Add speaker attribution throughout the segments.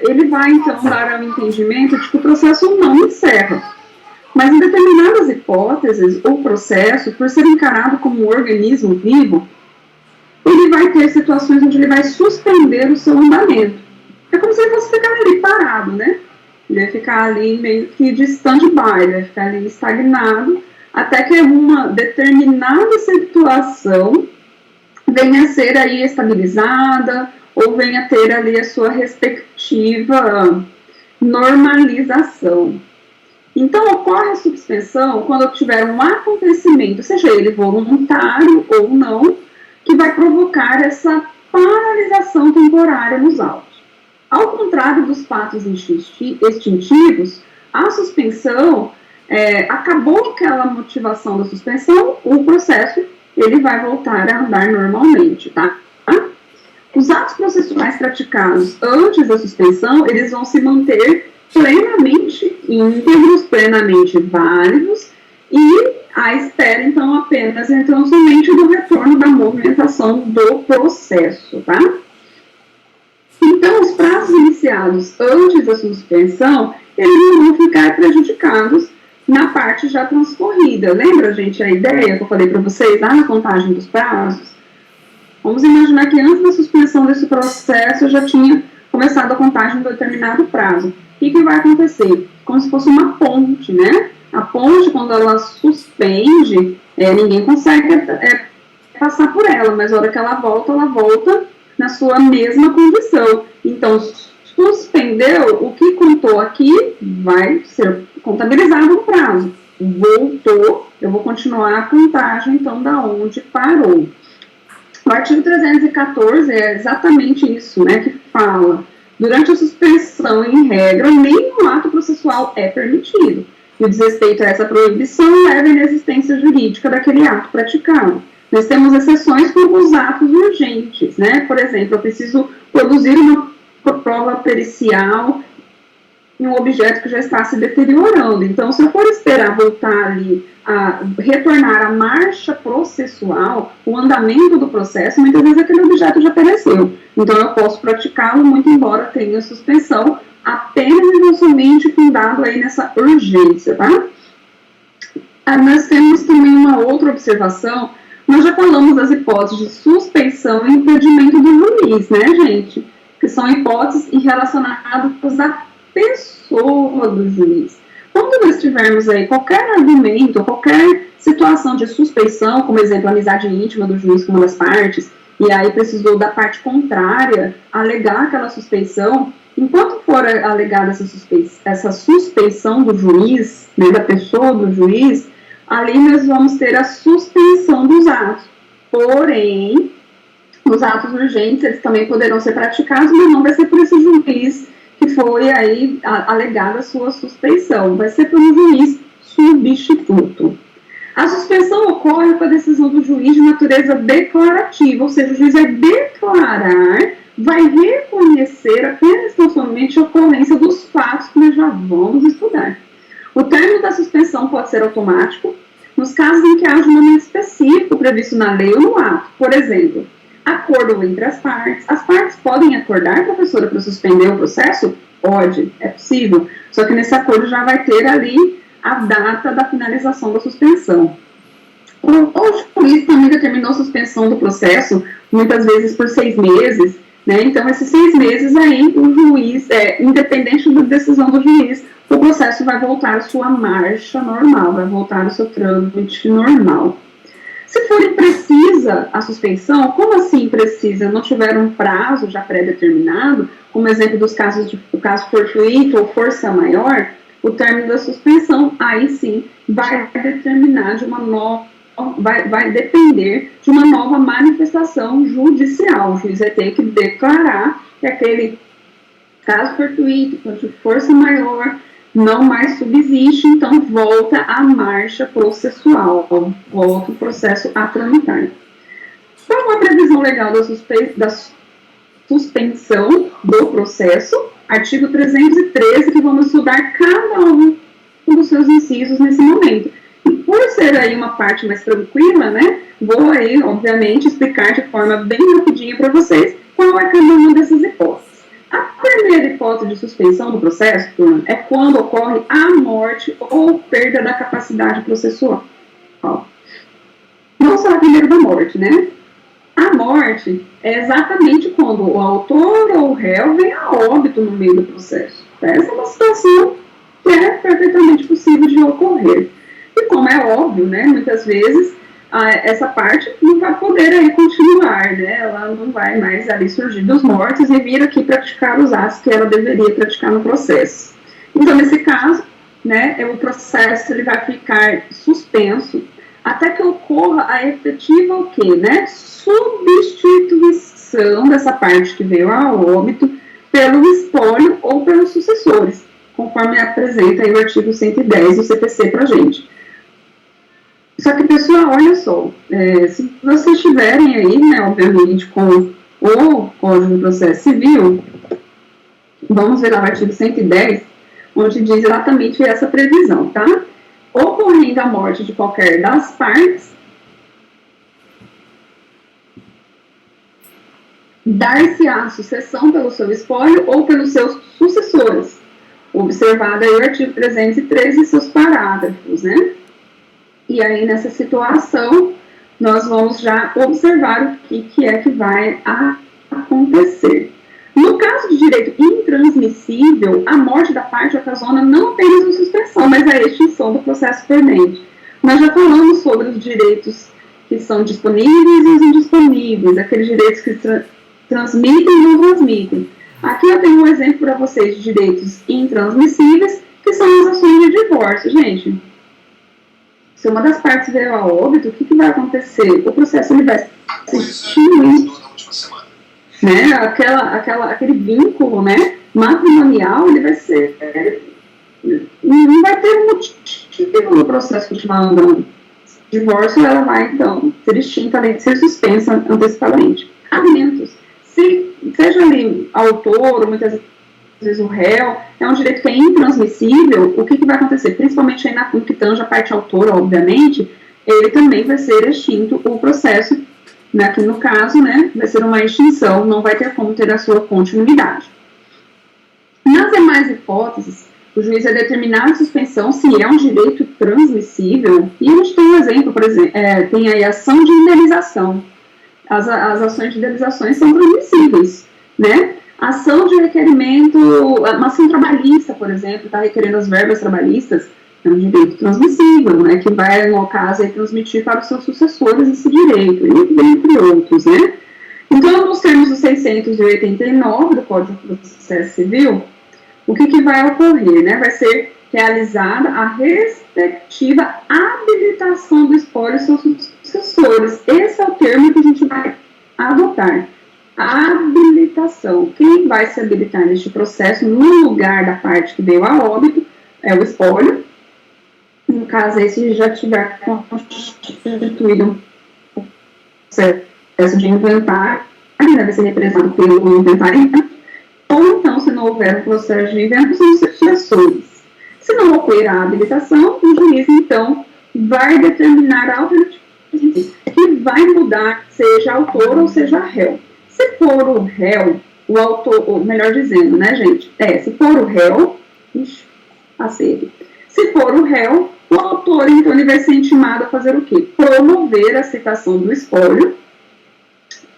Speaker 1: ele vai, então, dar ao entendimento de que o processo não encerra. Mas em determinadas hipóteses, o processo, por ser encarado como um organismo vivo, ele vai ter situações onde ele vai suspender o seu andamento. É como se ele fosse ficar ali parado, né? Ele vai ficar ali meio que de stand-by, ele vai ficar ali estagnado, até que uma determinada situação venha a ser aí estabilizada, ou venha a ter ali a sua respectiva normalização. Então, ocorre a suspensão quando tiver um acontecimento, seja ele voluntário ou não, que vai provocar essa paralisação temporária nos autos. Ao contrário dos fatos extintivos, a suspensão, acabou aquela motivação da suspensão, o processo ele vai voltar a andar normalmente, tá? Os atos processuais praticados antes da suspensão, eles vão se manter plenamente íntegros, plenamente válidos, e à espera, então, apenas, então, somente do retorno da movimentação do processo, tá? Então, os prazos iniciados antes da suspensão, eles não vão ficar prejudicados na parte já transcorrida. Lembra, gente, a ideia que eu falei para vocês lá na contagem dos prazos? Vamos imaginar que antes da suspensão desse processo, eu já tinha começado a contagem de um determinado prazo. O que vai acontecer? Como se fosse uma ponte, né? A ponte, quando ela suspende, ninguém consegue passar por ela, mas na hora que ela volta na sua mesma condição. Então, suspendeu, o que contou aqui vai ser contabilizado no prazo. Voltou, eu vou continuar a contagem, então, da onde parou. O artigo 314 é exatamente isso, né, que fala: durante a suspensão, em regra, nenhum ato processual é permitido. E o desrespeito a essa proibição leva à inexistência jurídica daquele ato praticado. Nós temos exceções como os atos urgentes, né? Por exemplo, eu preciso produzir uma prova pericial em um objeto que já está se deteriorando. Então, se eu for esperar voltar ali a retornar à marcha processual, o andamento do processo, muitas vezes aquele objeto já pereceu. Então, eu posso praticá-lo, muito embora tenha suspensão, apenas e somente fundado aí nessa urgência, tá? Nós temos também uma outra observação. Nós já falamos das hipóteses de suspensão e impedimento do juiz, né, gente? Que são hipóteses relacionadas à pessoa do juiz. Quando nós tivermos aí qualquer argumento, qualquer situação de suspeição, como exemplo, a amizade íntima do juiz com uma das partes, e aí precisou da parte contrária alegar aquela suspeição, enquanto for alegada essa suspeição do juiz, né, da pessoa do juiz, ali nós vamos ter a suspensão dos atos. Porém, os atos urgentes, eles também poderão ser praticados, mas não vai ser por esse juiz que foi aí alegada a sua suspeição, vai ser por um juiz substituto. A suspensão ocorre com a decisão do juiz de natureza declarativa, ou seja, o juiz vai declarar, vai reconhecer apenas tão somente a ocorrência dos fatos que nós já vamos estudar. O término da suspensão pode ser automático, nos casos em que haja um momento específico previsto na lei ou no ato. Por exemplo, acordo entre as partes. As partes podem acordar, professora, para suspender o processo? Pode, é possível. Só que nesse acordo já vai ter ali a data da finalização da suspensão. O juiz também determinou a suspensão do processo, muitas vezes por 6 meses, né? Então, esses 6 meses aí, o juiz, independente da decisão do juiz, o processo vai voltar à sua marcha normal, vai voltar ao seu trâmite normal. Se for imprecisa a suspensão, como assim imprecisa? Não tiver um prazo já pré-determinado, como exemplo dos casos de caso fortuito ou força maior, o término da suspensão, aí sim, vai determinar de uma nova, vai depender de uma nova manifestação judicial. O juiz vai ter que declarar que aquele caso fortuito, de força maior, não mais subsiste, então volta à marcha processual, volta o processo a tramitar. Então, a previsão legal da suspensão do processo, artigo 313, que vamos estudar cada um dos seus incisos nesse momento. E por ser aí uma parte mais tranquila, né, vou aí, obviamente, explicar de forma bem rapidinha para vocês qual é cada uma dessas hipóteses. A primeira hipótese hipótese de suspensão do processo, turma, é quando ocorre a morte ou perda da capacidade processual. Vamos falar primeiro da morte, né? A morte é exatamente quando o autor ou o réu vem a óbito no meio do processo. Essa é uma situação que é perfeitamente possível de ocorrer. E como é óbvio, né, muitas vezes essa parte não vai poder aí continuar, né, ela não vai mais ali surgir dos mortos e vir aqui praticar os atos que ela deveria praticar no processo. Então, nesse caso, né, o processo ele vai ficar suspenso até que ocorra a efetiva o quê, né, substituição dessa parte que veio a óbito pelo espólio ou pelos sucessores, conforme apresenta aí o artigo 110 do CPC para a gente. Só que, pessoal, olha só, se vocês estiverem aí, né, obviamente, com o Código de Processo Civil, vamos ver lá o artigo 110, onde diz exatamente essa previsão, tá? Ocorrendo a morte de qualquer das partes, dar-se-á sucessão pelo seu espólio ou pelos seus sucessores, observado aí o artigo 313 e seus parágrafos, né? E aí, nessa situação, nós vamos já observar o que é que vai acontecer. No caso de direito intransmissível, a morte da parte ocasiona não apenas a suspensão, mas a extinção do processo pendente. Nós já falamos sobre os direitos que são disponíveis e os indisponíveis, aqueles direitos que transmitem e não transmitem. Aqui eu tenho um exemplo para vocês de direitos intransmissíveis, que são as ações de divórcio. Gente, se uma das partes veio a óbito, o que vai acontecer? O processo ele vai se extinguir, né? Aquele vínculo, né, matrimonial, ele vai ser... não vai ter motivo no processo continuar andando. O divórcio, ela vai, então, ser extinta, além de ser suspensa antecipadamente. Alimentos. Seja ali autor, ou muitas vezes o réu, é um direito que é intransmissível, o que vai acontecer? Principalmente aí no que tange a parte autora, obviamente, ele também vai ser extinto o processo, aqui no caso, né, vai ser uma extinção, não vai ter como ter a sua continuidade. Nas demais hipóteses, o juiz vai determinar a suspensão se é um direito transmissível, e a gente tem um exemplo, por exemplo, tem aí a ação de indenização. As ações de indenizações são transmissíveis, né? Ação de requerimento, uma ação trabalhista, por exemplo, está requerendo as verbas trabalhistas, é um direito transmissível, né, que vai, no caso, transmitir para os seus sucessores esse direito, entre outros, né. Então, nos termos do 689 do Código de Processo Civil, o que vai ocorrer, né, vai ser realizada a respectiva habilitação do espólio e seus sucessores. Esse é o termo que a gente vai adotar. A habilitação. Quem vai se habilitar neste processo, no lugar da parte que veio a óbito, é o espólio. No caso, se já tiver constituído um processo de inventário, deve ser representado pelo inventário, ou então, se não houver um processo de inventário, são os sucessores. Se não ocorrer a habilitação, o juiz, então, vai determinar a alternativa que vai mudar, seja autor ou seja réu. Se for o réu, o autor, ou melhor dizendo, né, gente? Se for o réu, se for o réu, o autor, então, ele vai ser intimado a fazer o quê? Promover a citação do espólio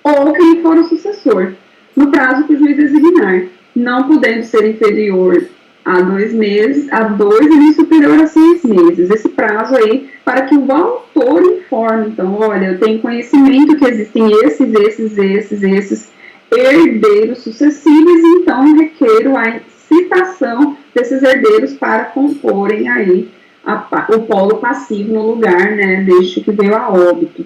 Speaker 1: ou quem for o sucessor, no prazo que o juiz designar, não podendo ser inferior a 2 meses, a 2 e nem superior a 6 meses. Esse prazo aí, para que o autor informe. Então, olha, eu tenho conhecimento que existem esses herdeiros sucessíveis, então requeiro a citação desses herdeiros para comporem aí o polo passivo no lugar, né, deste que veio a óbito.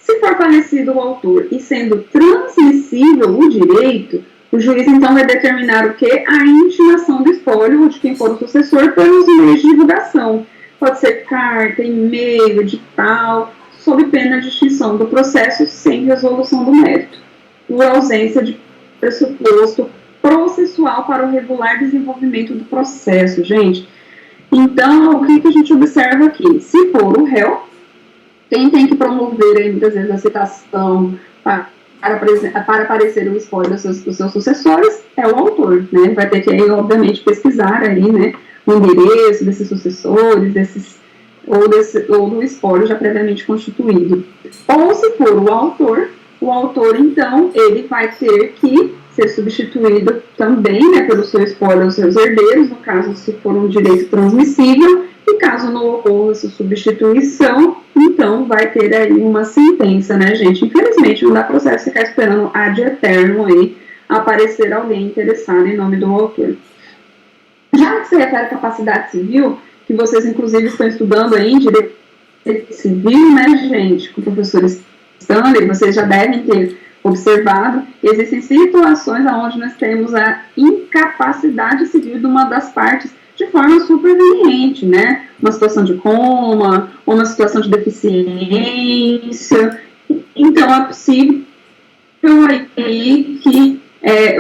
Speaker 1: Se for falecido o autor e sendo transmissível o direito, o juiz, então, vai determinar o quê? A intimação do espólio de quem for o sucessor pelos meios de divulgação. Pode ser carta, e-mail, edital, sob pena de extinção do processo sem resolução do mérito, por ausência de pressuposto processual para o regular desenvolvimento do processo, gente. Então, o que a gente observa aqui? Se for o réu, quem tem que promover aí, muitas vezes, a citação para aparecer o espólio dos seus sucessores é o autor, né? Vai ter que, aí, obviamente, pesquisar aí, né, o endereço desses sucessores, ou do espólio já previamente constituído. Ou, se for o autor, então, ele vai ter que ser substituído também, né, pelo seu espólio aos seus herdeiros, no caso, se for um direito transmissível, e caso não ocorra essa substituição, então vai ter aí uma sentença, né, gente? Infelizmente, não dá processo ficar esperando ad eterno aí aparecer alguém interessado em nome do autor. Já que se refere à capacidade civil, que vocês, inclusive, estão estudando aí em direito civil, né, gente, com o professor Stanley, vocês já devem ter observado que existem situações onde nós temos a incapacidade civil de uma das partes de forma superveniente, né? Uma situação de coma, ou uma situação de deficiência. Então, é possível aí que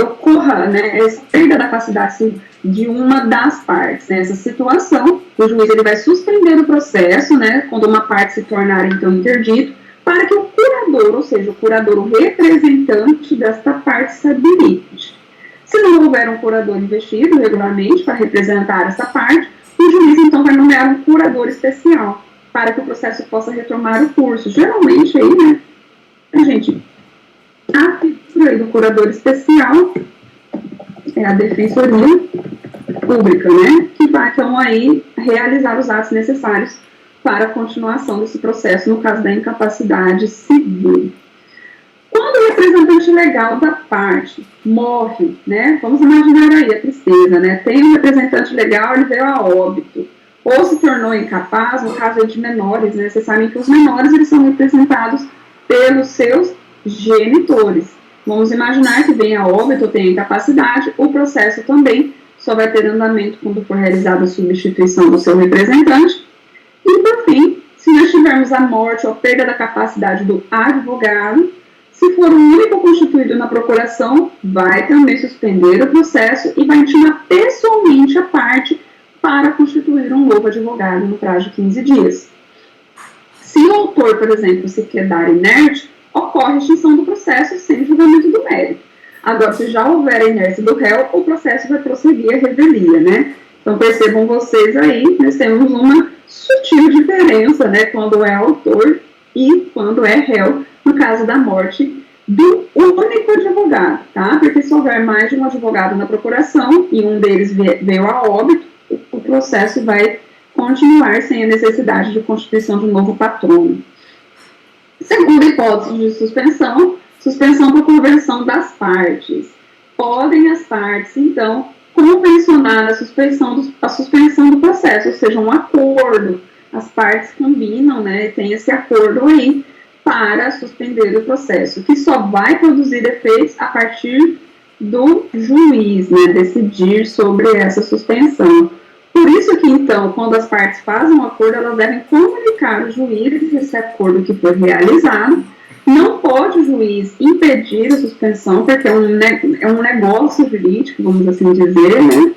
Speaker 1: ocorra, né, essa perda da capacidade de uma das partes, né? Essa situação, o juiz ele vai suspender o processo, né, quando uma parte se tornar, então, interdito, para que o curador, ou seja, o curador, o representante desta parte, se habilite. Se não houver um curador investido regularmente para representar essa parte, o juiz, então, vai nomear um curador especial para que o processo possa retomar o curso. Geralmente, aí, né, a gente, a figura do curador especial é a Defensoria Pública, né, que vai, então, aí, realizar os atos necessários para a continuação desse processo, no caso da incapacidade civil. Quando o representante legal da parte morre, né, vamos imaginar aí a tristeza, né, tem um representante legal, ele veio a óbito, ou se tornou incapaz, no caso de menores, né, vocês sabem que os menores, eles são representados pelos seus genitores. Vamos imaginar que venha a óbito ou tenha incapacidade, o processo também só vai ter andamento quando for realizada a substituição do seu representante. E, por fim, se nós tivermos a morte ou a perda da capacidade do advogado, se for o único constituído na procuração, vai também suspender o processo e vai intimar pessoalmente a parte para constituir um novo advogado no prazo de 15 dias. Se o autor, por exemplo, se quedar inerte, ocorre a extinção do processo sem julgamento do mérito. Agora, se já houver a inércia do réu, o processo vai prosseguir a revelia, né? Então, percebam vocês aí, nós temos uma sutil diferença, né, quando é autor e quando é réu, no caso da morte do único advogado, tá? Porque se houver mais de um advogado na procuração e um deles veio a óbito, o processo vai continuar sem a necessidade de constituição de um novo patrono. Segunda hipótese de suspensão, suspensão por convenção das partes. Podem as partes, então, convencionar a suspensão do processo, ou seja, um acordo. As partes combinam, né, tem esse acordo aí para suspender o processo, que só vai produzir efeitos a partir do juiz, né, decidir sobre essa suspensão. Por isso que, então, quando as partes fazem um acordo, elas devem comunicar ao juiz esse acordo que foi realizado. Não pode o juiz impedir a suspensão, porque é um negócio jurídico, vamos assim dizer, né?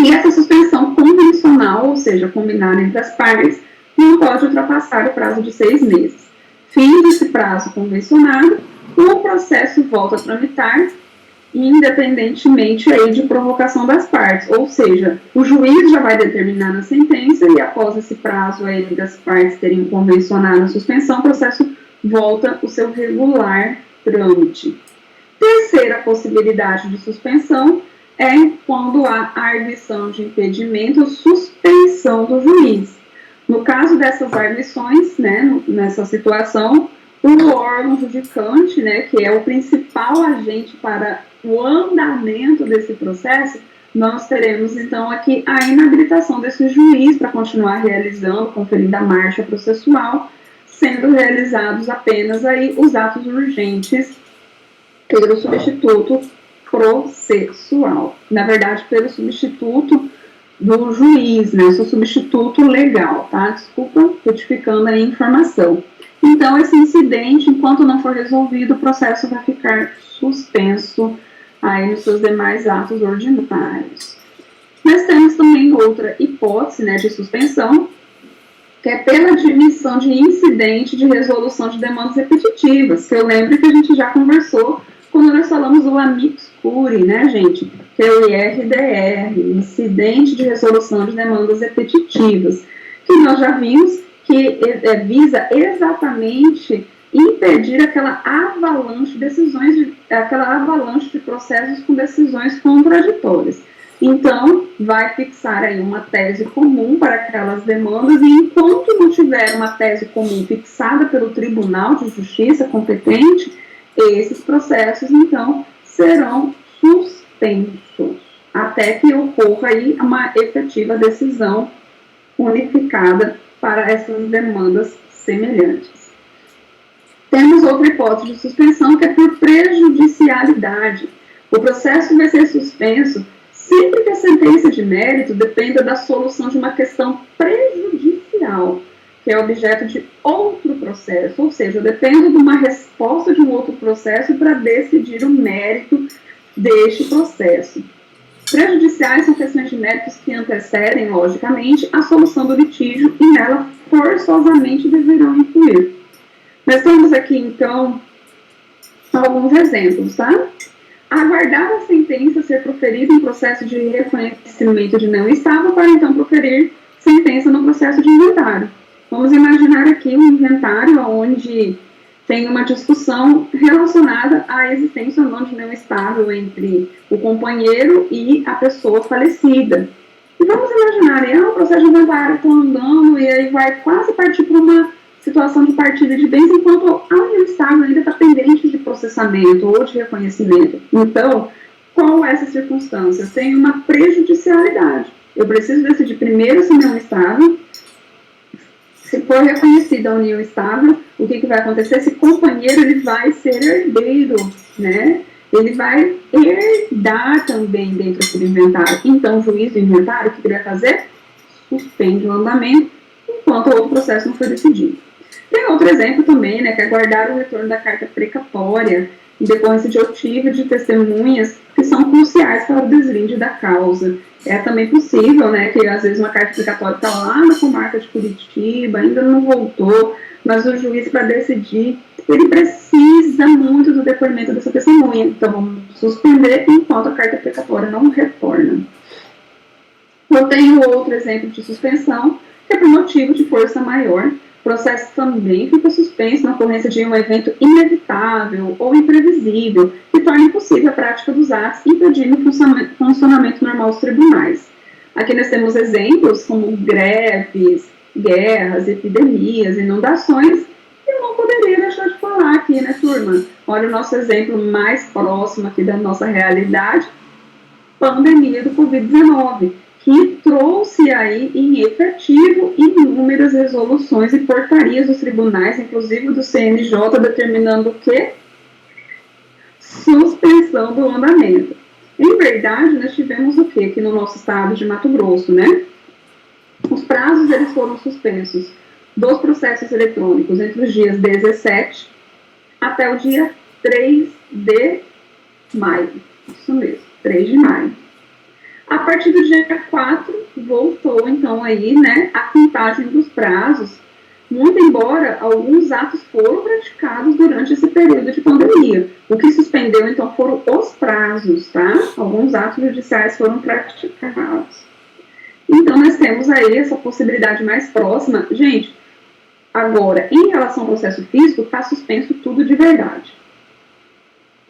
Speaker 1: E essa suspensão convencional, ou seja, combinada entre as partes, não pode ultrapassar o prazo de 6 meses. Fim desse prazo convencionado, o processo volta a tramitar, independentemente aí de provocação das partes. Ou seja, o juiz já vai determinar na sentença e após esse prazo aí das partes terem convencionado a suspensão, o processo volta o seu regular trâmite. Terceira possibilidade de suspensão é quando há arguição de impedimento ou suspensão do juiz. No caso dessas arguições, né, nessa situação, o órgão judicante, né, que é o principal agente para o andamento desse processo, nós teremos então aqui a inabilitação desse juiz para continuar realizando, conferindo a marcha processual, sendo realizados apenas aí os atos urgentes pelo substituto processual. Na verdade, pelo substituto do juiz, né? Eu sou substituto legal, tá? Desculpa, retificando aí a informação. Então, esse incidente, enquanto não for resolvido, o processo vai ficar suspenso aí nos seus demais atos ordinários. Nós temos também outra hipótese, né, de suspensão, que é pela admissão de incidente de resolução de demandas repetitivas, que eu lembro que a gente já conversou quando nós falamos do amicus curiae, né, gente? Que é o IRDR, Incidente de Resolução de Demandas Repetitivas, que nós já vimos que visa exatamente impedir aquela avalanche de decisões, aquela avalanche de processos com decisões contraditórias. Então, vai fixar aí uma tese comum para aquelas demandas e enquanto não tiver uma tese comum fixada pelo Tribunal de Justiça competente, esses processos, então, serão suspensos, até que ocorra aí uma efetiva decisão unificada para essas demandas semelhantes. Temos outra hipótese de suspensão, que é por prejudicialidade. O processo vai ser suspenso sempre que a sentença de mérito dependa da solução de uma questão prejudicial, que é objeto de outro processo, ou seja, depende de uma resposta de um outro processo para decidir o mérito deste processo. Prejudiciais são questões de méritos que antecedem, logicamente, a solução do litígio e nela forçosamente deverão incluir. Nós temos aqui, então, alguns exemplos, tá? Aguardar a sentença ser proferida em processo de reconhecimento de não estável para, então, proferir sentença no processo de inventário. Vamos imaginar aqui um inventário onde tem uma discussão relacionada à existência ou não de não estável entre o companheiro e a pessoa falecida. E vamos imaginar, o processo de inventário está andando e aí vai quase partir para uma situação de partilha de bens, enquanto a união estável ainda está pendente de processamento ou de reconhecimento. Então, qual é essa circunstância? Tem uma prejudicialidade. Eu preciso decidir primeiro se a união estável. Se for reconhecida a união estável, o que vai acontecer? Esse companheiro ele vai ser herdeiro, né? Ele vai herdar também dentro do inventário. Então, o juiz do inventário, o que ele vai fazer? Suspende o andamento, enquanto o outro processo não foi decidido. Tem outro exemplo também, né, que é guardar o retorno da carta precatória em decorrência de oitiva de testemunhas que são cruciais para o deslinde da causa. É também possível, né, que às vezes uma carta precatória está lá na comarca de Curitiba, ainda não voltou, mas o juiz, para decidir, ele precisa muito do depoimento dessa testemunha. Então, vamos suspender enquanto a carta precatória não retorna. Eu tenho outro exemplo de suspensão, que é por motivo de força maior. O processo também fica suspenso na ocorrência de um evento inevitável ou imprevisível que torne impossível a prática dos atos, impedindo o funcionamento normal dos tribunais. Aqui nós temos exemplos como greves, guerras, epidemias, inundações. Eu não poderia deixar de falar aqui, né, turma? Olha o nosso exemplo mais próximo aqui da nossa realidade, pandemia do Covid-19. Que trouxe aí em efetivo inúmeras resoluções e portarias dos tribunais, inclusive do CNJ, determinando o quê? Suspensão do andamento. Em verdade, nós tivemos o quê aqui no nosso estado de Mato Grosso, né? Os prazos, eles foram suspensos dos processos eletrônicos entre os dias 17 até o dia 3 de maio. Isso mesmo, 3 de maio. A partir do dia 4, voltou, então, aí, né, a contagem dos prazos, muito embora alguns atos foram praticados durante esse período de pandemia. O que suspendeu, então, foram os prazos, tá? Alguns atos judiciais foram praticados. Então, nós temos aí essa possibilidade mais próxima. Gente, agora, em relação ao processo físico, está suspenso tudo de verdade.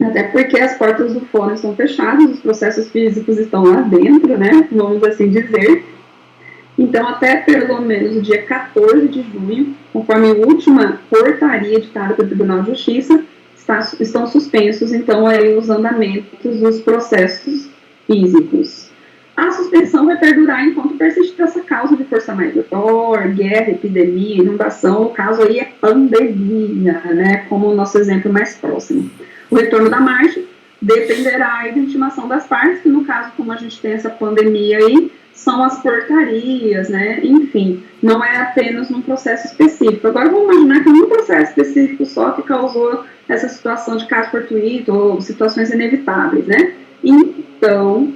Speaker 1: Até porque as portas do fórum estão fechadas, os processos físicos estão lá dentro, né? Vamos assim dizer. Então, até pelo menos o dia 14 de junho, conforme a última portaria editada pelo Tribunal de Justiça, estão suspensos, então, aí, os andamentos dos processos físicos. A suspensão vai perdurar enquanto persistir essa causa de força maior, guerra, epidemia, inundação, no caso aí é pandemia, né? Como o nosso exemplo mais próximo. O retorno da marcha dependerá aí da intimação das partes, que no caso, como a gente tem essa pandemia aí, são as portarias, né? Enfim, não é apenas num processo específico. Agora, vamos imaginar que é um processo específico só que causou essa situação de caso fortuito ou situações inevitáveis, né? Então,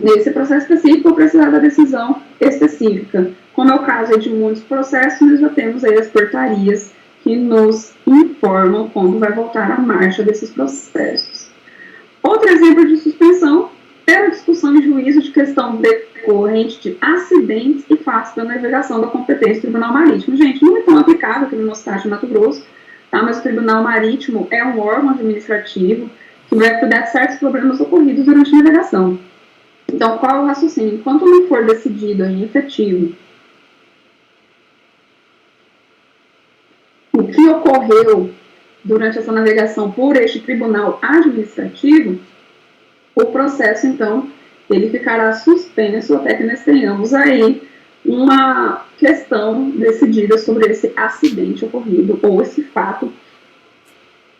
Speaker 1: nesse processo específico, eu precisar da decisão específica. Como é o caso aí de muitos processos, nós já temos aí as portarias que nos informam quando vai voltar a marcha desses processos. Outro exemplo de suspensão é a discussão em juízo de questão decorrente de acidentes e fatos da navegação da competência do Tribunal Marítimo. Gente, não é tão aplicável aqui no nosso estado de Mato Grosso, tá? Mas o Tribunal Marítimo é um órgão administrativo que vai cuidar de certos problemas ocorridos durante a navegação. Então, qual é o raciocínio? Enquanto não for decidido em efetivo o que ocorreu durante essa navegação por este tribunal administrativo, o processo, então, ele ficará suspenso até que nós tenhamos aí uma questão decidida sobre esse acidente ocorrido ou esse fato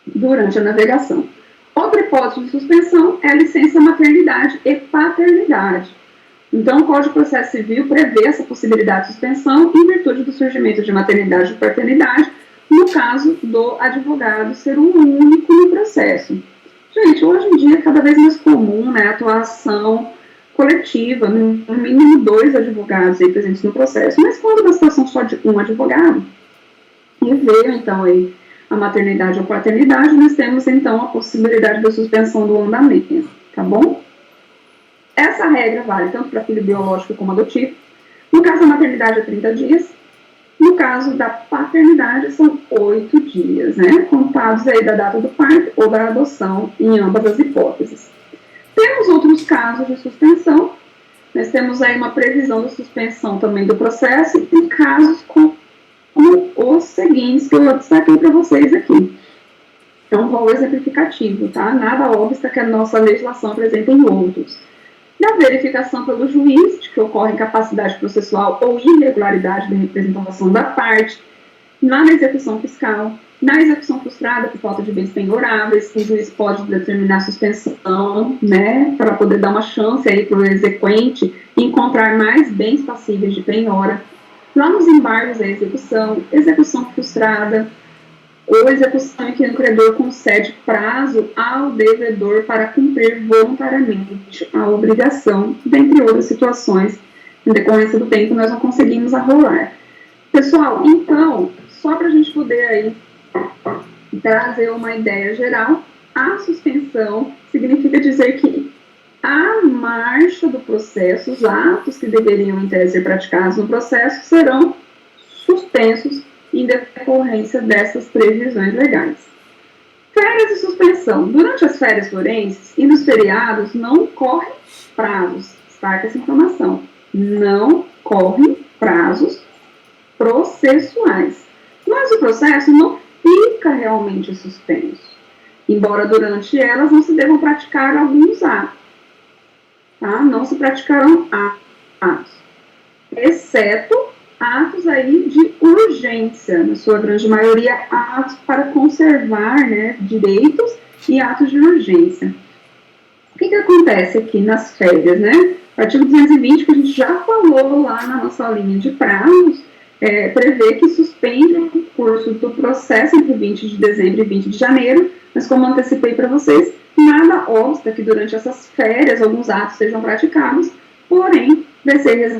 Speaker 1: durante a navegação. Outra hipótese de suspensão é a licença maternidade e paternidade. Então, o Código de Processo Civil prevê essa possibilidade de suspensão em virtude do surgimento de maternidade e paternidade, no caso do advogado ser o único no processo. Gente, hoje em dia é cada vez mais comum, né, a atuação coletiva, no mínimo 2 advogados aí presentes no processo, mas quando uma situação só de um advogado, e veio então aí a maternidade ou paternidade, nós temos então a possibilidade da suspensão do andamento, tá bom? Essa regra vale tanto para filho biológico como adotivo. No caso da maternidade é 30 dias, no caso da paternidade são 8 dias, né? Contados aí da data do parto ou da adoção, em ambas as hipóteses. Temos outros casos de suspensão, nós temos aí uma previsão de suspensão também do processo em casos como os seguintes que eu destaquei para vocês aqui. É um rol exemplificativo, tá? Nada obsta que a nossa legislação apresente em outros. Na verificação pelo juiz de que ocorre incapacidade processual ou irregularidade da representação da parte, na execução fiscal, na execução frustrada por falta de bens penhoráveis, o juiz pode determinar suspensão, né, para poder dar uma chance aí para o exequente encontrar mais bens passíveis de penhora. Lá nos embargos da execução frustrada, ou execução em que o credor concede prazo ao devedor para cumprir voluntariamente a obrigação, dentre outras situações, em decorrência do tempo, nós não conseguimos arrolar. Pessoal, então, só para a gente poder aí trazer uma ideia geral, a suspensão significa dizer que a marcha do processo, os atos que deveriam, em tese, ser praticados no processo, serão suspensos em decorrência dessas previsões legais. Férias de suspensão. Durante as férias forenses e nos feriados não correm prazos. Destaca essa informação. Não correm prazos processuais. Mas o processo não fica realmente suspenso, embora durante elas não se devam praticar alguns atos. Tá? Não se praticarão atos, exceto atos aí de urgência, na sua grande maioria, atos para conservar, né, direitos e atos de urgência. O que acontece aqui nas férias, né? O artigo 220, que a gente já falou lá na nossa linha de prazos, prevê que suspende o curso do processo entre 20 de dezembro e 20 de janeiro, mas como antecipei para vocês, nada obsta que durante essas férias alguns atos sejam praticados, porém, vai ser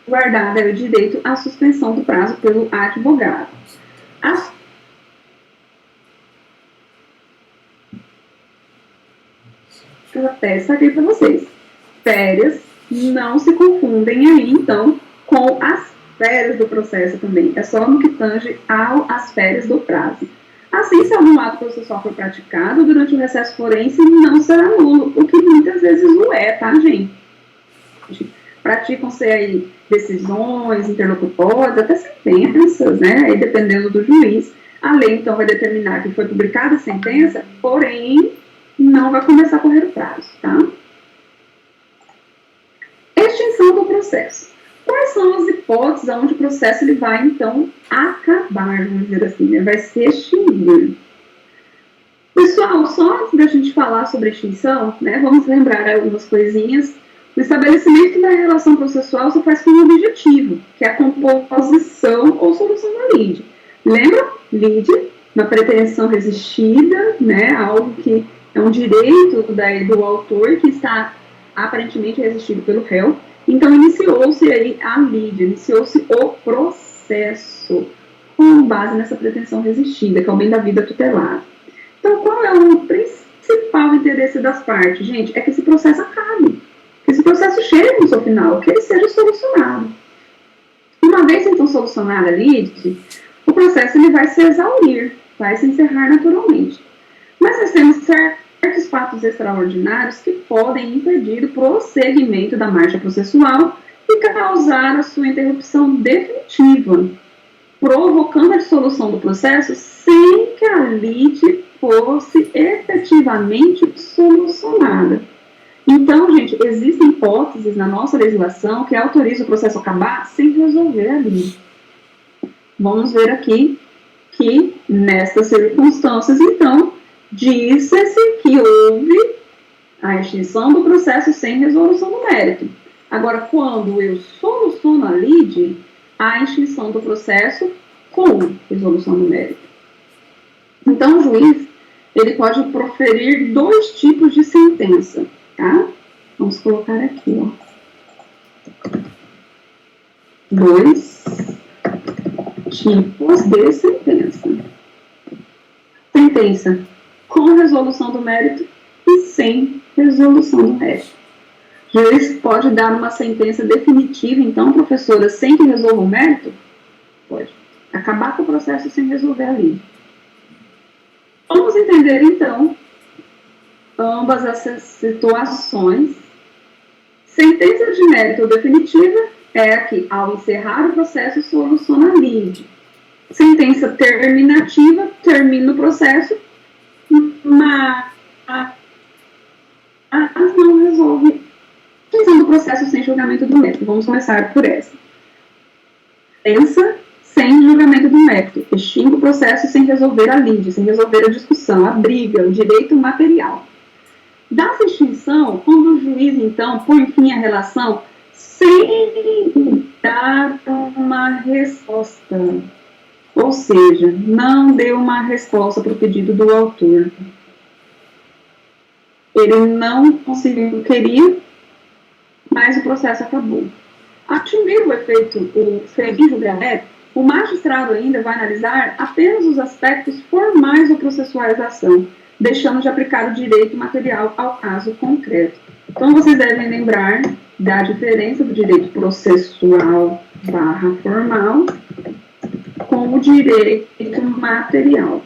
Speaker 1: guardada o direito à suspensão do prazo pelo advogado. Eu até destaquei para vocês. Férias não se confundem aí, então, com as férias do processo também. É só no que tange às férias do prazo. Assim, se algum ato processual for praticado durante o recesso forense, não será nulo, o que muitas vezes o é, tá, gente? Praticam-se aí decisões interlocutórias, até sentenças, né, aí dependendo do juiz. A lei, então, vai determinar que foi publicada a sentença, porém, não vai começar a correr o prazo, tá? Extinção do processo. Quais são as hipóteses onde o processo ele vai, então, acabar, vamos dizer assim, né? Vai se extinguir. Pessoal, só antes da gente falar sobre extinção, né, vamos lembrar algumas coisinhas. O estabelecimento da relação processual se faz com um objetivo, que é a composição ou solução da lide. Lembra? Lide, uma pretensão resistida, né, algo que é um direito do autor que está aparentemente resistido pelo réu. Então, iniciou-se aí a lide, iniciou-se o processo com base nessa pretensão resistida, que é o bem da vida tutelado. Então, qual é o principal interesse das partes? Gente, é que esse processo acabe, que esse processo chegue no seu final, que ele seja solucionado. Uma vez, então, solucionada a lide, o processo ele vai se exaurir, vai se encerrar naturalmente. Mas nós temos certos fatos extraordinários que podem impedir o prosseguimento da marcha processual e causar a sua interrupção definitiva, provocando a dissolução do processo sem que a lide fosse efetivamente solucionada. Então, gente, existem hipóteses na nossa legislação que autorizam o processo acabar sem resolver a lide. Vamos ver aqui que, nessas circunstâncias, então, disse-se que houve a extinção do processo sem resolução do mérito. Agora, quando eu soluciono a lide, há a extinção do processo com resolução do mérito. Então, o juiz ele pode proferir 2 tipos de sentença, tá? Vamos colocar aqui, ó. 2 tipos de sentença. Sentença com resolução do mérito e sem resolução do mérito. O juiz pode dar uma sentença definitiva, então, professora, sem que resolva o mérito? Pode. Acabar com o processo sem resolver a lide. Vamos entender, então, ambas essas situações. Sentença de mérito definitiva é a que, ao encerrar o processo, soluciona a lide. Sentença terminativa termina o processo, mas não resolve a questão do processo sem julgamento do mérito. Vamos começar por essa. Sentença sem julgamento do mérito. Extingue o processo sem resolver a lide, sem resolver a discussão, a briga, o direito material. Dá-se extinção quando o juiz, então, põe fim à relação sem dar uma resposta. Ou seja, não deu uma resposta para o pedido do autor. Ele não conseguiu o que queria, mas o processo acabou. Atingir o efeito em julgamento, o magistrado ainda vai analisar apenas os aspectos formais ou processuais da ação, deixando de aplicar o direito material ao caso concreto. Então, vocês devem lembrar da diferença do direito processual / formal com o direito material.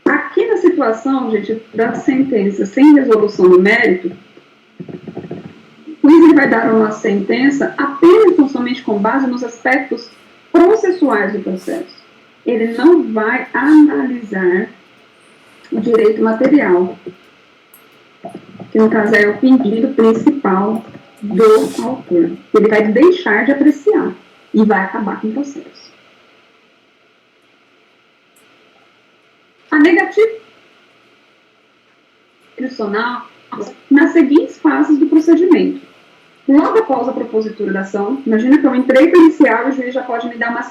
Speaker 1: Aqui na situação, gente, da sentença sem resolução do mérito, o juiz vai dar uma sentença apenas e somente com base nos aspectos processuais do processo. Ele não vai analisar o direito material, que no caso é o pedido principal do autor. Ele vai deixar de apreciar e vai acabar com o processo. A negativa inscricional nas seguintes fases do procedimento. Logo após a propositura da ação, imagina que eu entrei para iniciar, o juiz já pode me dar uma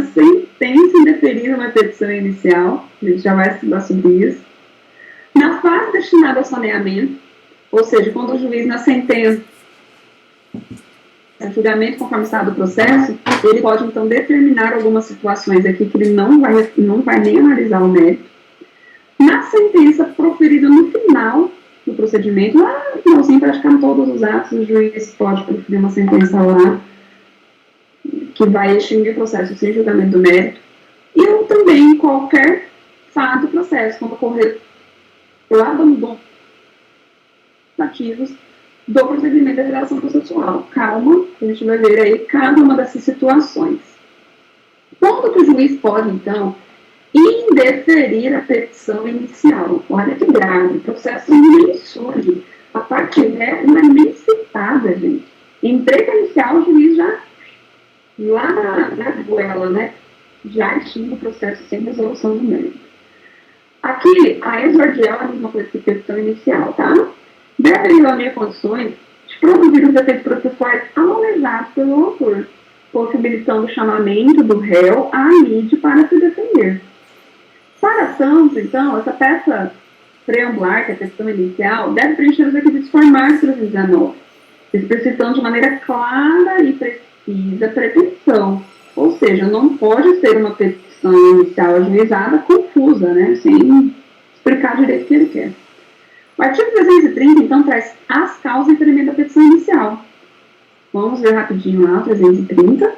Speaker 1: sentença indeferida a uma petição inicial, a gente já vai estudar sobre isso. Na fase destinada ao saneamento, ou seja, quando o juiz, na sentença, no julgamento conforme estado do processo, ele pode, então, determinar algumas situações aqui que ele não vai nem analisar o mérito. Na sentença proferida no final do procedimento, lá no finalzinho, praticando todos os atos, o juiz pode proferir uma sentença lá que vai extinguir o processo sem julgamento do mérito. E também qualquer fato do processo, quando ocorrer o abandono ativos do procedimento da relação processual. Calma, a gente vai ver aí cada uma dessas situações. Quando que o juiz pode, então, indeferir a petição inicial? Olha que grave, o processo nem surge. A parte ré não é nem citada, gente. Entrei para inicial, o juiz já, lá na goela, né, já extingue o processo sem resolução do mérito. Aqui, a exordial é a mesma coisa que a petição inicial, tá? Deve reunir condições de produzir os efeitos processuais almejados pelo autor, possibilitando o chamamento do réu à lide para se defender. Para Santos, então, essa peça preambular, que é a petição inicial, deve preencher os requisitos formais de 319, especificando de maneira clara e precisa a pretensão. Ou seja, não pode ser uma petição inicial ajuizada confusa, né, sem explicar direito o que ele quer. O artigo 330, então, traz as causas de impedimento da petição inicial. Vamos ver rapidinho lá, 330.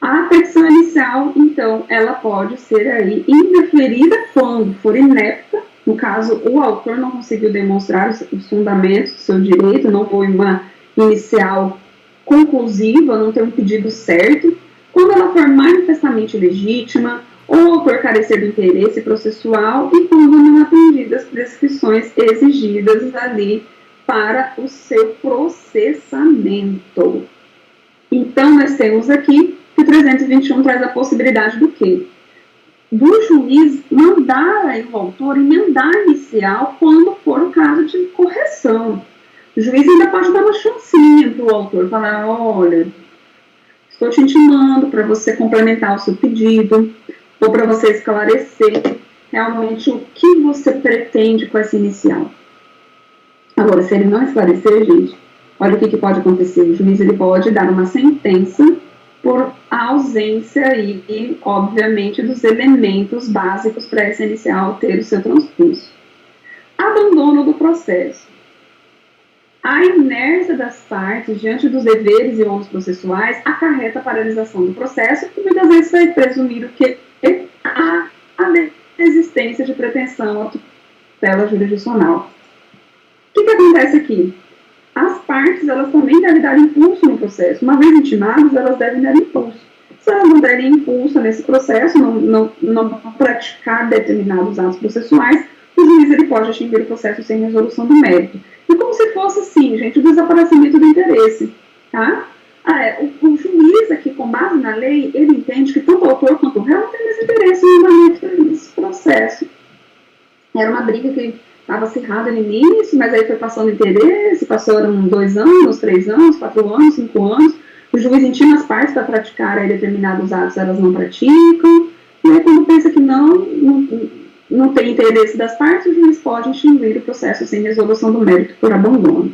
Speaker 1: A petição inicial, então, ela pode ser aí indeferida quando for inepta. No caso, o autor não conseguiu demonstrar os fundamentos do seu direito, não foi uma inicial conclusiva, não tem um pedido certo. Quando ela for manifestamente legítima, ou o autor carecer do interesse processual e quando não atendidas as prescrições exigidas ali para o seu processamento. Então, nós temos aqui que o 321 traz a possibilidade do quê? Do juiz mandar aí o autor emendar inicial quando for o caso de correção. O juiz ainda pode dar uma chancinha para o autor, falar, olha, estou te intimando para você complementar o seu pedido, ou para você esclarecer realmente o que você pretende com essa inicial. Agora, se ele não esclarecer, gente, olha o que pode acontecer. O juiz ele pode dar uma sentença por ausência aí, obviamente, dos elementos básicos para essa inicial ter o seu transcurso. Abandono do processo. A inércia das partes diante dos deveres e ônus processuais acarreta a paralisação do processo e muitas vezes vai presumir o que a existência de pretensão à tutela jurisdicional. O que acontece aqui? As partes, elas também devem dar impulso no processo. Uma vez intimadas, elas devem dar impulso. Se elas não derem impulso nesse processo, não praticar determinados atos processuais, o juiz ele pode extinguir o processo sem resolução do mérito. E como se fosse assim, gente, o desaparecimento do interesse, tá? O juiz aqui, com base na lei, ele entende que tanto o autor quanto o réu têm esse interesse no andamento desse processo. Era uma briga que estava acirrada no início, mas aí foi passando interesse, passaram 2 anos, 3 anos, 4 anos, 5 anos, o juiz intima as partes para praticar aí determinados atos, elas não praticam, e aí quando pensa que não tem interesse das partes, o juiz pode extinguir o processo sem resolução do mérito por abandono.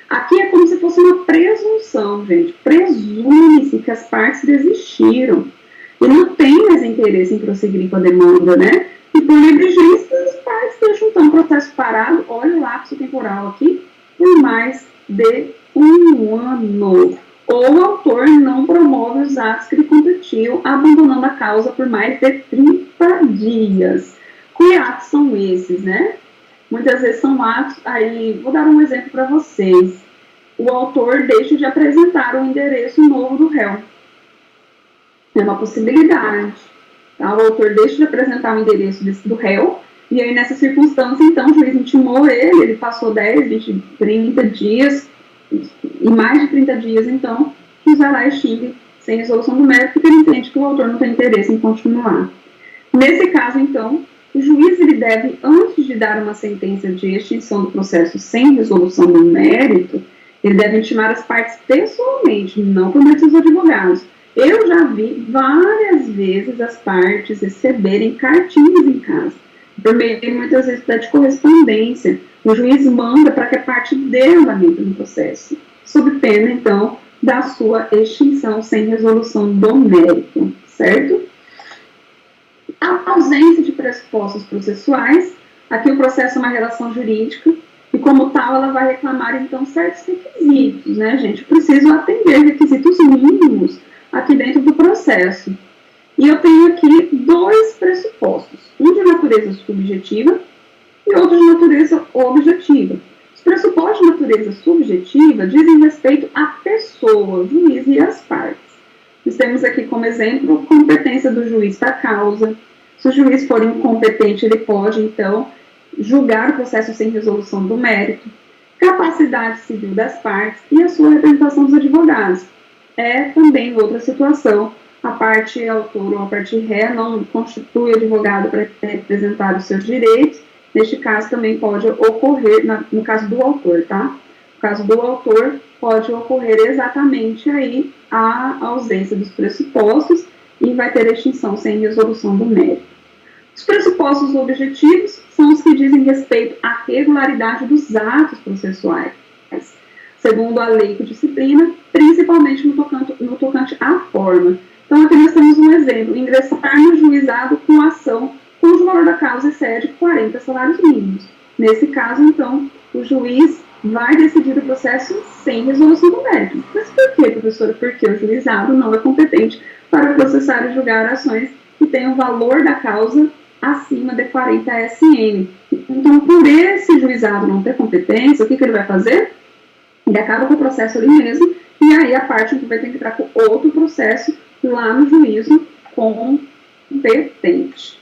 Speaker 1: Aqui é como se fosse uma presunção, gente. Presume-se que as partes desistiram e não tem mais interesse em prosseguir com a demanda, né? E por negligência, as partes deixam então o processo parado, olha o lapso temporal aqui, por mais de 1 ano. Ou o autor não promove os atos que lhe competiam, abandonando a causa por mais de 30 dias. Que atos são esses, né? Muitas vezes são atos, aí vou dar um exemplo para vocês. O autor deixa de apresentar o endereço novo do réu. É uma possibilidade. Tá? O autor deixa de apresentar o endereço do réu, e aí nessa circunstância, então, o juiz intimou ele passou 10, 20, 30 dias, e mais de 30 dias, então, o juiz vai lá e extingue sem resolução do mérito, porque ele entende que o autor não tem interesse em continuar. Nesse caso, então, o juiz ele deve, antes de dar uma sentença de extinção do processo sem resolução do mérito, ele deve intimar as partes pessoalmente, não por meio dos advogados. Eu já vi várias vezes as partes receberem cartinhas em casa, por meio muitas vezes de correspondência. O juiz manda para que a parte dê andamento no processo, sob pena, então, da sua extinção sem resolução do mérito, certo? A ausência de pressupostos processuais, aqui o processo é uma relação jurídica, e como tal ela vai reclamar, então, certos requisitos, né, gente? Eu preciso atender requisitos mínimos aqui dentro do processo. E eu tenho aqui 2 pressupostos, um de natureza subjetiva e outro de natureza objetiva. Os pressupostos de natureza subjetiva dizem respeito à pessoa, o juiz e às partes. Nós temos aqui como exemplo competência do juiz para a causa. Se o juiz for incompetente, ele pode, então, julgar o processo sem resolução do mérito, capacidade civil das partes e a sua representação dos advogados. É também outra situação. A parte autor ou a parte ré não constitui advogado para representar os seus direitos. Neste caso, também pode ocorrer, no caso do autor, tá? No caso do autor, pode ocorrer exatamente aí a ausência dos pressupostos e vai ter extinção sem resolução do mérito. Os pressupostos objetivos são os que dizem respeito à regularidade dos atos processuais, segundo a lei de disciplina, principalmente no tocante à forma. Então, aqui nós temos um exemplo: ingressar no juizado com ação cujo valor da causa excede 40 salários mínimos. Nesse caso, então, o juiz vai decidir o processo sem resolução do mérito. Mas por quê, professora? Porque o juizado não é competente para processar e julgar ações que tenham o valor da causa acima de 40 SM. Então, por esse juizado não ter competência, o que ele vai fazer? Ele acaba com o processo ali mesmo, e aí a parte que vai ter que entrar com outro processo lá no juízo competente.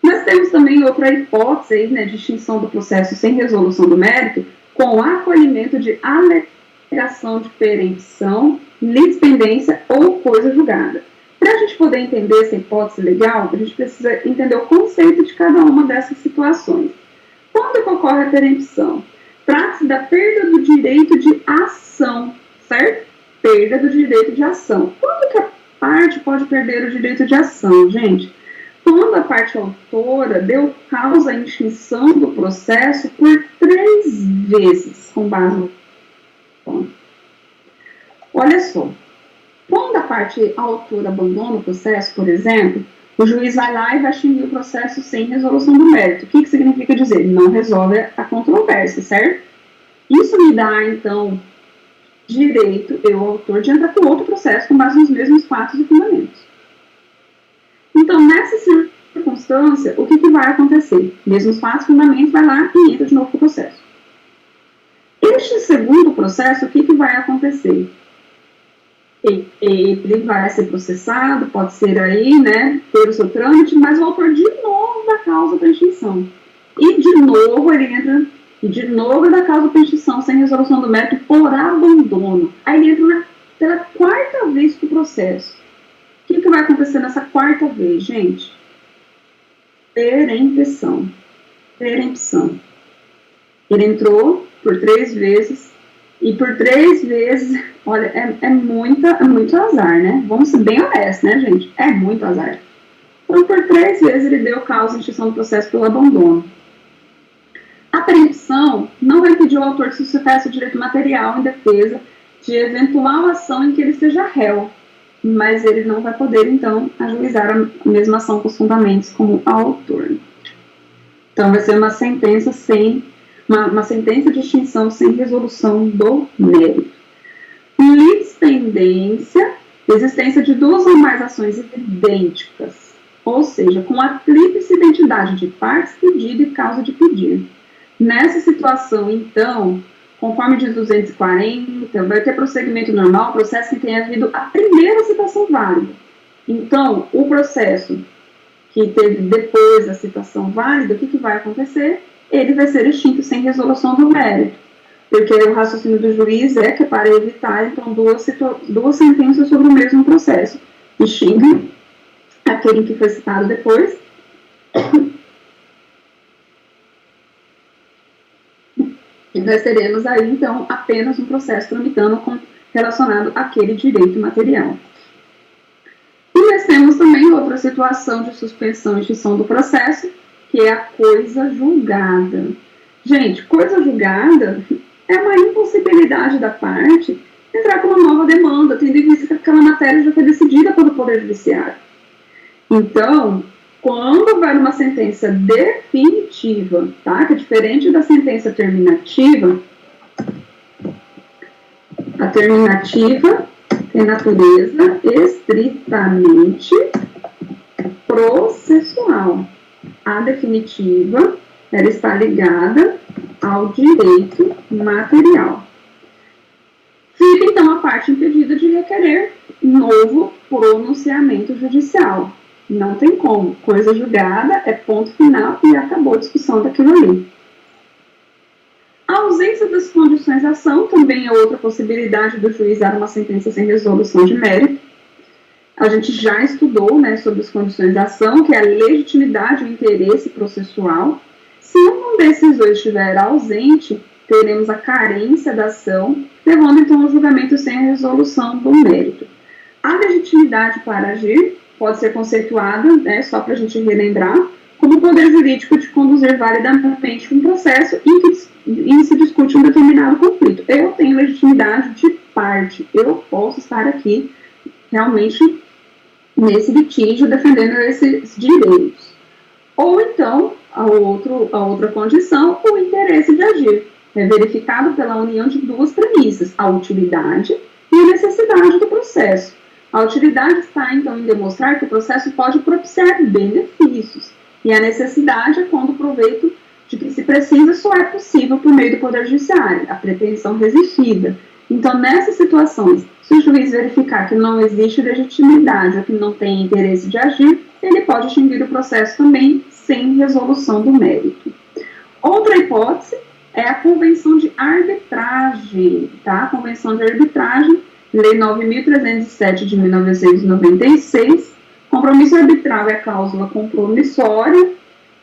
Speaker 1: Nós temos também outra hipótese aí, né, de extinção do processo sem resolução do mérito, com acolhimento de alegação de perempção, litispendência ou coisa julgada. Para a gente poder entender essa hipótese legal, a gente precisa entender o conceito de cada uma dessas situações. Quando ocorre a perempção? Trata-se da perda do direito de ação, certo? Perda do direito de ação. Quando que a parte pode perder o direito de ação, gente? Quando a parte autora deu causa à extinção do processo por 3 vezes, com base no ponto. Olha só, quando a parte autora abandona o processo, por exemplo, o juiz vai lá e vai extinguir o processo sem resolução do mérito. O que significa dizer? Não resolve a controvérsia, certo? Isso me dá, então, direito, eu, autor, de entrar com outro processo com base nos mesmos fatos e fundamentos. Então, nessa circunstância, o que vai acontecer? Mesmos fatos e fundamentos, vai lá e entra de novo com o processo. Este segundo processo, o que vai acontecer? Ele vai ser processado, pode ser aí, né, ter o seu trâmite, mas o autor de novo da causa para extinção. E de novo ele entra, e de novo da causa para extinção sem resolução do mérito por abandono. Aí ele entra pela 4ª vez para o processo. O que vai acontecer nessa 4ª vez, gente? Perempção. Perempção. Ele entrou por 3 vezes, e por 3 vezes, olha, é muito azar, né? Vamos ser bem honestos, né, gente? É muito azar. Então, por 3 vezes, ele deu causa à extinção do processo pelo abandono. A perempção não vai impedir o autor de suscitar esse direito material em defesa de eventual ação em que ele seja réu, mas ele não vai poder, então, ajuizar a mesma ação com os fundamentos como autor. Então, vai ser uma sentença uma sentença de extinção sem resolução do mérito. Litispendência, existência de 2 ou mais ações idênticas, ou seja, com a tríplice identidade de partes, pedido e causa de pedir. Nessa situação, então, conforme diz 240, vai ter prosseguimento normal, processo que tenha havido a primeira citação válida. Então, o processo que teve depois da citação válida, o que vai acontecer? Ele vai ser extinto sem resolução do mérito, porque o raciocínio do juiz é que para evitar, então, duas sentenças sobre o mesmo processo. Extingue aquele que foi citado depois e nós teremos aí, então, apenas um processo tramitando relacionado àquele direito material. E nós temos também outra situação de suspensão e extinção do processo, que é a coisa julgada. Gente, coisa julgada é uma impossibilidade da parte entrar com uma nova demanda, tendo em vista que aquela matéria já foi decidida pelo Poder Judiciário. Então, quando vai numa sentença definitiva, tá, que é diferente da sentença terminativa, a terminativa tem natureza estritamente processual. A definitiva, ela está ligada ao direito material. Fica, então, a parte impedida de requerer novo pronunciamento judicial. Não tem como. Coisa julgada é ponto final e acabou a discussão daquilo ali. A ausência das condições de ação também é outra possibilidade do juiz dar uma sentença sem resolução de mérito. A gente já estudou, né, sobre as condições de ação, que é a legitimidade e o interesse processual. Se um desses 2 estiver ausente, teremos a carência da ação, levando então ao julgamento sem a resolução do mérito. A legitimidade para agir pode ser conceituada, né, só para a gente relembrar, como o poder jurídico de conduzir validamente um processo em que se discute um determinado conflito. Eu tenho legitimidade de parte, eu posso estar aqui realmente nesse litígio defendendo esses direitos. Ou então, a outra condição, o interesse de agir. É verificado pela união de duas premissas, a utilidade e a necessidade do processo. A utilidade está, então, em demonstrar que o processo pode propiciar benefícios, e a necessidade é quando o proveito de que se precisa só é possível por meio do Poder Judiciário, a pretensão resistida. Então, nessas situações, se o juiz verificar que não existe legitimidade ou que não tem interesse de agir, ele pode extinguir o processo também sem resolução do mérito. Outra hipótese é a convenção de arbitragem, tá? A convenção de arbitragem, Lei 9.307 de 1996, compromisso arbitral e a cláusula compromissória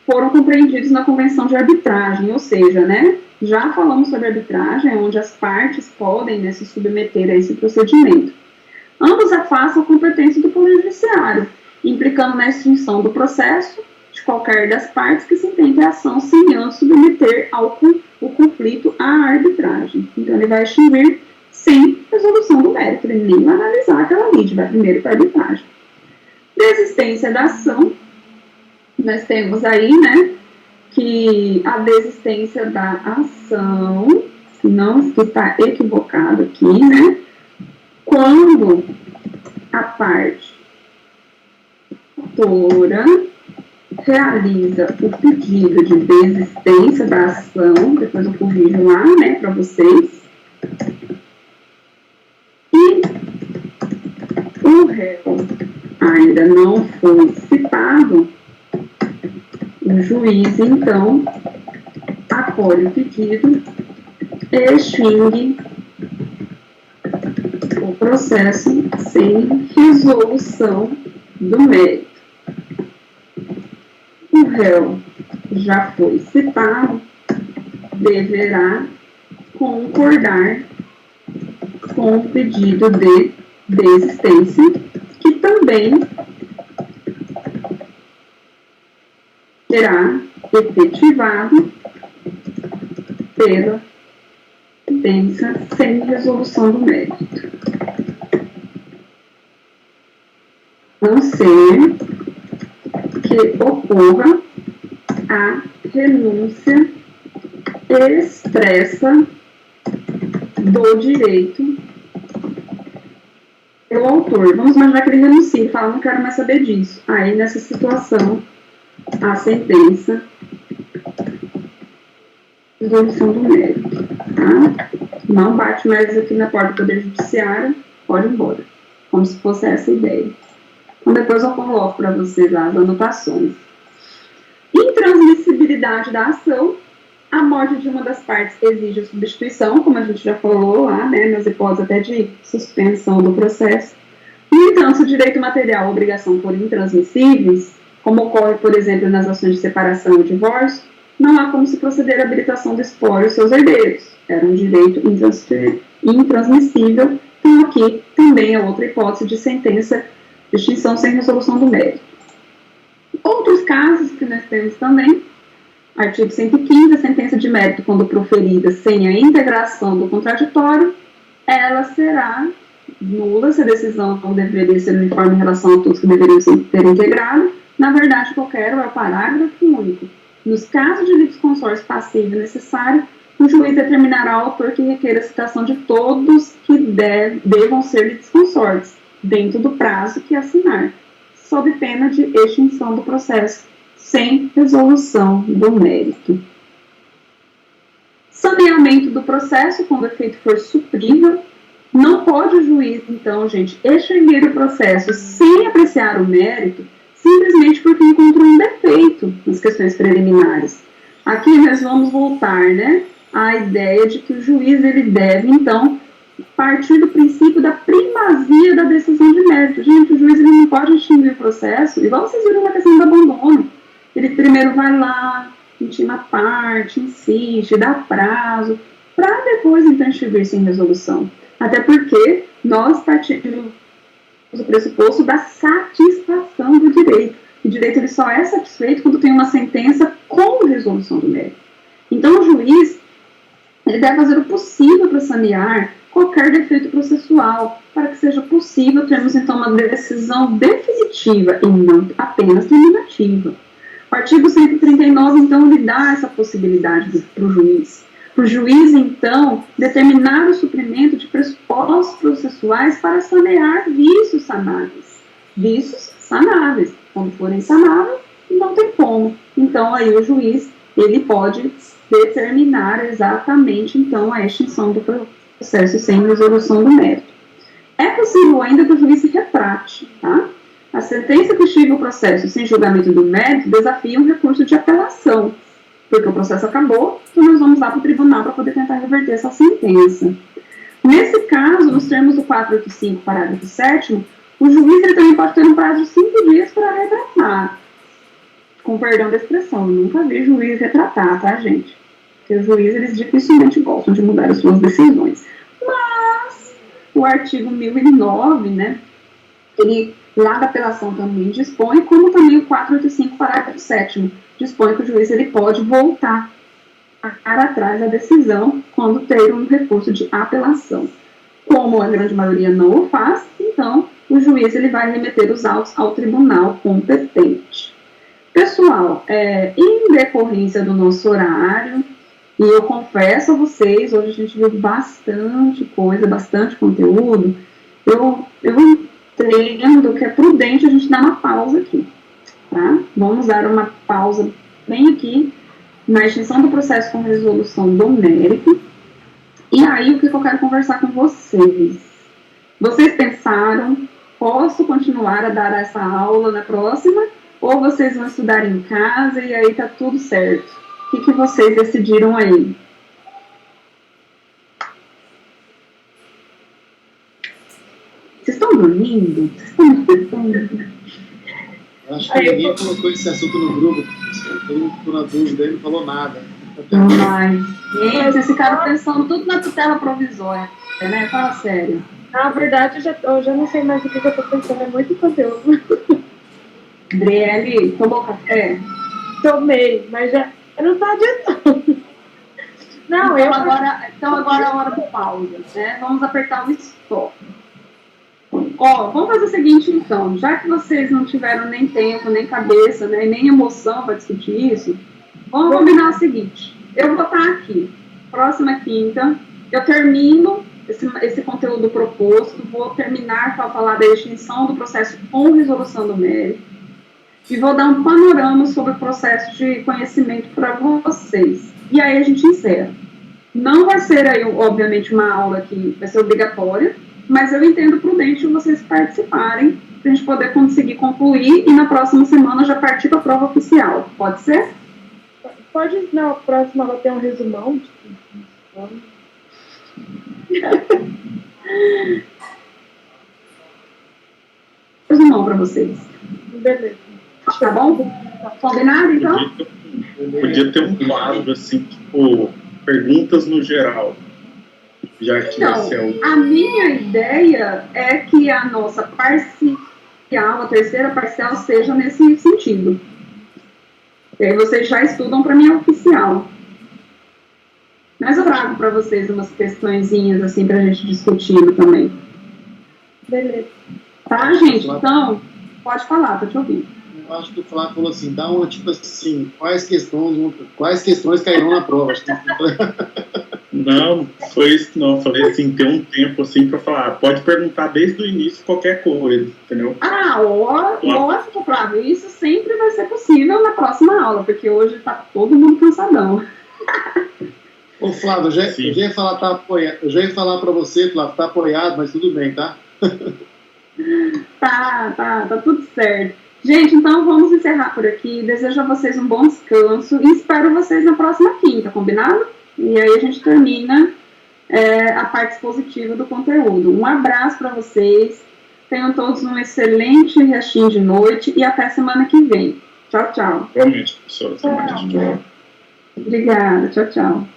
Speaker 1: foram compreendidos na convenção de arbitragem, ou seja, né, já falamos sobre arbitragem, onde as partes podem, né, se submeter a esse procedimento. Ambos afastam a competência do Poder Judiciário, implicando na extinção do processo de qualquer das partes que se intente a ação sem antes submeter o conflito à arbitragem. Então, ele vai extinguir sem resolução do mérito, ele nem vai analisar aquela lide, vai primeiro para a arbitragem. Desistência da ação, nós temos aí, né, que a desistência da ação, não que está equivocado aqui, né, quando a parte autora realiza o pedido de desistência da ação, depois eu corrijo lá, né, para vocês, e o réu ainda não foi citado, o juiz, então, acolhe o pedido e extingue o processo sem resolução do mérito. O réu já foi citado, deverá concordar com o pedido de desistência, que também será efetivado pela sentença sem resolução do mérito. A não ser que ocorra a renúncia expressa do direito pelo autor. Vamos imaginar que ele renuncia e fala, não quero mais saber disso. Aí, nessa situação, a sentença de resolução do mérito, tá? Não bate mais aqui na porta do Poder Judiciário, pode ir embora. Como se fosse essa a ideia. Então, depois eu coloco para vocês as anotações. Intransmissibilidade da ação. A morte de uma das partes exige a substituição, como a gente já falou lá, né, nas hipóteses até de suspensão do processo. No entanto, se o direito material ou obrigação forem intransmissíveis, como ocorre, por exemplo, nas ações de separação e divórcio, não há como se proceder à habilitação do espólio aos seus herdeiros. Era um direito intransmissível, então aqui também é outra hipótese de sentença de extinção sem resolução do mérito. Outros casos que nós temos também, artigo 115, a sentença de mérito, quando proferida sem a integração do contraditório, ela será nula se a decisão não deveria ser uniforme em relação a todos que deveriam ser integrados. Na verdade, qualquer é o parágrafo único. Nos casos de litisconsórcio passivo necessário, o juiz determinará ao autor que requer a citação de todos que devam ser litisconsortes, dentro do prazo que assinar, sob pena de extinção do processo sem resolução do mérito. Saneamento do processo, quando o efeito for suprível, não pode o juiz, então, gente, extinguir o processo sem apreciar o mérito, simplesmente porque encontrou um defeito nas questões preliminares. Aqui nós vamos voltar, né, à ideia de que o juiz ele deve, então, partir do princípio da primazia da decisão de mérito. Gente, o juiz ele não pode extinguir o processo, igual vocês viram na questão do abandono. Ele primeiro vai lá, intima a parte, insiste, dá prazo, para depois, então, extinguir sem resolução. Até porque nós partimos o pressuposto da satisfação do direito. O direito ele só é satisfeito quando tem uma sentença com resolução do mérito. Então, o juiz ele deve fazer o possível para sanear qualquer defeito processual, para que seja possível termos, então, uma decisão definitiva e não apenas terminativa. O artigo 139, então, lhe dá essa possibilidade para o juiz. Para o juiz, então, determinar o suprimento de pressupostos processuais para sanear vícios sanáveis. Vícios sanáveis. Quando forem sanáveis, não tem como. Então, aí o juiz, ele pode determinar exatamente, então, a extinção do processo sem resolução do mérito. É possível ainda que o juiz se retrate, tá? A sentença que extingue o processo sem julgamento do mérito desafia um recurso de apelação, porque o processo acabou, então nós vamos lá para o tribunal para poder tentar reverter essa sentença. Nesse caso, nos termos do 485, parágrafo 7º, o juiz ele também pode ter um prazo de 5 dias para retratar. Com perdão da expressão, eu nunca vi juiz retratar, tá, gente? Porque os juízes, eles dificilmente gostam de mudar as suas decisões. Mas, o artigo 1009, né, ele, lá da apelação também dispõe, como também o 485, parágrafo 7º, dispõe que o juiz ele pode voltar atrás da decisão quando ter um recurso de apelação. Como a grande maioria não o faz, então o juiz ele vai remeter os autos ao tribunal competente. Pessoal, em decorrência do nosso horário, e eu confesso a vocês, hoje a gente viu bastante coisa, bastante conteúdo, eu entendo que é prudente a gente dar uma pausa aqui, tá? Vamos dar uma pausa bem aqui na extinção do processo com resolução do mérito. E aí, o que eu quero conversar com vocês? Vocês pensaram, posso continuar a dar essa aula na próxima? Ou vocês vão estudar em casa e aí tá tudo certo? O que vocês decidiram aí? Vocês estão dormindo? Vocês estão me despertando?
Speaker 2: Acho que ninguém colocou esse assunto no grupo. Todo mundo ficou na dúvida aí, não falou nada.
Speaker 1: Ai, vocês ficaram pensando tudo na tutela provisória, né? Fala sério.
Speaker 3: Na verdade, eu já não sei mais o que eu tô pensando, é muito conteúdo.
Speaker 1: Adriele, tomou café?
Speaker 3: Tomei, mas já não está adiantando. Não,
Speaker 1: então agora é a hora do pausa, né? Vamos apertar o stop. Ó, vamos fazer o seguinte, então. Já que vocês não tiveram nem tempo, nem cabeça, né, nem emoção para discutir isso, vamos combinar o seguinte. Eu vou estar aqui, próxima quinta, eu termino esse conteúdo proposto, vou terminar para falar da extinção do processo com resolução do mérito e vou dar um panorama sobre o processo de conhecimento para vocês. E aí a gente encerra. Não vai ser aí, obviamente, uma aula que vai ser obrigatória, mas eu entendo prudente vocês participarem, para a gente poder conseguir concluir e na próxima semana já partir para a prova oficial. Pode ser?
Speaker 3: Pode, na próxima ela tem um resumão.
Speaker 1: Resumão para vocês.
Speaker 3: Beleza.
Speaker 1: Tá bom? Combinado, então?
Speaker 4: Podia ter um quadro, assim, tipo, perguntas no geral. Já que
Speaker 1: então, a minha ideia é que a nossa parcial, a terceira parcial, seja nesse sentido. E aí vocês já estudam para minha oficial. Mas eu trago para vocês umas questõezinhas, assim, para a gente discutir também.
Speaker 3: Beleza.
Speaker 1: Tá, gente? Então, pode falar, tô te ouvindo.
Speaker 2: Eu acho que o Flávio falou assim, dá uma, tipo assim, quais questões cairão na prova? Acho que...
Speaker 4: Não, foi isso não. Eu falei assim, ter um tempo assim para falar, pode perguntar desde o início qualquer coisa, entendeu?
Speaker 1: Ah, lógico, Flávio, isso sempre vai ser possível na próxima aula, porque hoje tá todo mundo cansadão.
Speaker 2: Ô Flávio, eu já ia falar, eu já ia falar para você, Flávio, tá apoiado, mas tudo bem, tá?
Speaker 1: Tá tudo certo. Gente, então vamos encerrar por aqui. Desejo a vocês um bom descanso e espero vocês na próxima quinta, combinado? E aí a gente termina a parte expositiva do conteúdo. Um abraço para vocês. Tenham todos um excelente restinho de noite e até semana que vem. Tchau, tchau.
Speaker 4: Realmente, professora. Até mais. Tchau.
Speaker 1: Obrigada. Tchau, tchau.